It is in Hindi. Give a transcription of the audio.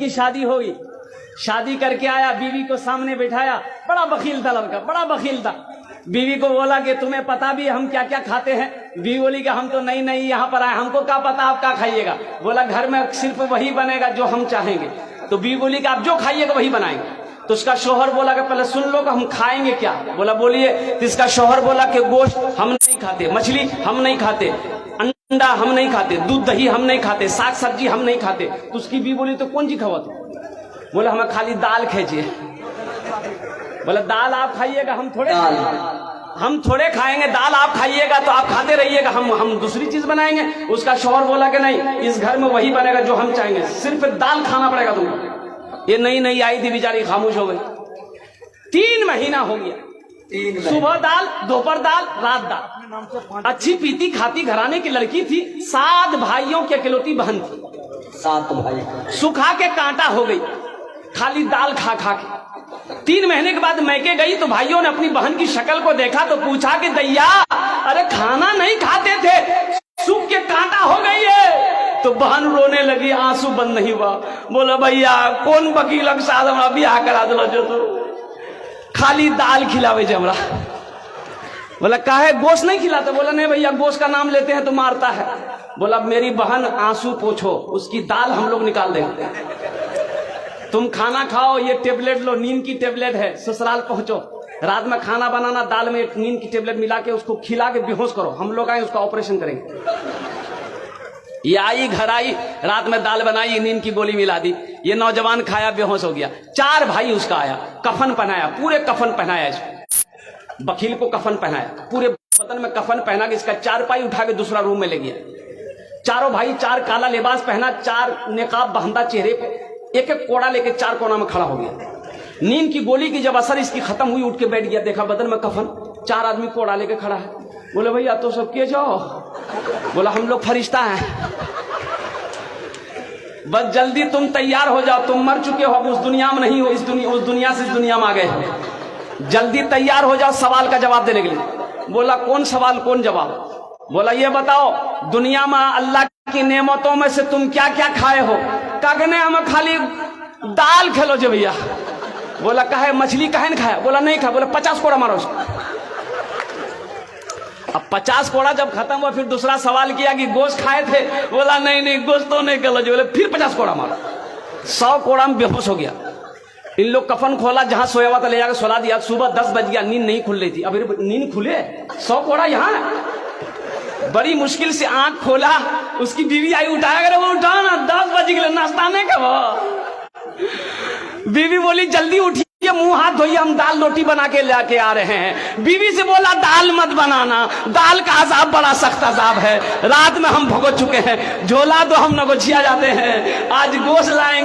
की शादी होगी, शादी करके आया, बीवी को सामने बिठाया, बड़ा बखील था लड़का, बड़ा बखील था। बीवी को बोला कि तुम्हें पता भी हम क्या क्या खाते हैं? बीवी बोली कि हम तो नई नई यहाँ पर आए, हमको क्या पता आप क्या खाइएगा? बोला घर में सिर्फ वही बनेगा जो हम चाहेंगे। तो बीवी बोली कि आप जो खाइएगा वही बनाएंगे। तो उसका शौहर बोला कि पहले सुन लो कि हम खाएंगे क्या? बोला बोलिए। तो इसका शौहर बोला कि गोश्त हम नहीं खाते, मछली हम नहीं खाते, अंडा हम नहीं खाते, दूध दही हम नहीं खाते, साग सब्जी हम नहीं खाते। तो उसकी बीवी बोली तो कौन सी खावा तू? बोला हमें खाली दाल खींचिए। बोला दाल आप खाइएगा, हम थोड़े खाएंगे, दाल आप खाइएगा तो आप खाते रहिएगा, हम दूसरी चीज बनाएंगे। उसका शौहर बोला कि नहीं, इस घर में वही बनेगा जो हम चाहेंगे, सिर्फ दाल खाना पड़ेगा तुमको। ये नई नई आई थी, बेचारी खामोश हो गई। 3 महीना हो गया, सुबह दाल, दोपहर दाल, रात दाल। अच्छी पीती खाती घराने की लड़की थी, 7 भाइयों की इकलौती बहन थी। 7 भाई सुखा के कांटा हो गई, खाली दाल खा खा के। 3 महीने के बाद मैके गई तो भाइयों ने अपनी बहन की शक्ल को देखा तो पूछा कि दैया, अरे खाना नहीं खाते थे, सूख के कांटा हो गई है। तो बहन रोने लगी, आंसू बंद नहीं हुआ। बोला भैया कौन वकील के साथ हमरा ब्याह करा दिलो जो तो खाली दाल खिलावे जे हमरा। बोला काहे गोश्त नहीं खिलाते? बोला नहीं भैया, गोश्त का नाम लेते हैं तो मारता है। बोला मेरी बहन आंसू पोछो, उसकी दाल हम लोग निकाल देंगे, तुम खाना खाओ, ये टेबलेट लो, नींद की टेबलेट है, ससुराल पहुंचो, रात में खाना बनाना, दाल में एक नींद की टेबलेट मिला के उसको खिला के बेहोश करो, हम लोग आए उसका ऑपरेशन करेंगे। ये आई, घर आई, रात में दाल बनाई, नींद की गोली मिला दी, ये नौजवान खाया, बेहोश हो गया। 4 भाई उसका आया, कफन पहनाया, पूरे कफन पहनाया इसको, वकील को कफन पहनाया, पूरे बदन में कफन पहना के इसका 4 पाई उठा के दूसरा रूम में ले गया। चारों भाई 4 काला लिबास पहना, 4 निकाब बांधा चेहरे पे, एक एक कोड़ा लेके 4 कोना में खड़ा हो गया। नींद की गोली की जब असर इसकी खत्म हुई, उठ के बैठ गया, देखा बदन में कफन, 4 आदमी कोड़ा लेके खड़ा है। बोले भैया तो सब किए जाओ। बोला हम लोग फरिश्ता हैं, बस जल्दी तुम तैयार हो जाओ, तुम मर चुके हो, अब उस दुनिया में नहीं हो, उस दुनिया से इस दुनिया में आ गए, जल्दी तैयार हो जाओ सवाल का जवाब देने के लिए। बोला कौन सवाल कौन जवाब? बोला ये बताओ दुनिया में अल्लाह की नेमतों में से तुम क्या क्या खाए हो? कहने हमें खाली दाल खेलो जो भैया। बोला कहे मछली कहे न खाया? बोला नहीं खाया। बोला 50 कोड़ा मारो उसको। अब 50 कोड़ा जब खत्म हुआ फिर दूसरा सवाल किया कि गोश्त खाए थे? बोला नहीं नहीं गोश्त तो नहीं खेलो। बोले फिर 50 कोड़ा मारो। 100 कोड़ा में बेहोश हो गया। इन लोग कफन खोला, जहां सोया हुआ था ले जाकर सुला दिया। सुबह 10 बज गया, नींद नहीं खुल रही थी। अभी नींद खुले, 100 कोड़ा यहाँ है। बड़ी मुश्किल से आंख खोला, उसकी बीवी आई, उठाया करे, वो उठा ना, 10 बज गए, नाश्ता नहीं कब? बीवी बोली जल्दी उठिए, मुंह हाथ धोइए, हम दाल रोटी बना के लेके आ रहे हैं। बीवी से बोला दाल मत बनाना, दाल का अजाब बड़ा सख्त अजाब है, रात में हम भुगत चुके हैं, झोला तो हम नगोचिया जाते हैं, आज गोश्त लाएंगे।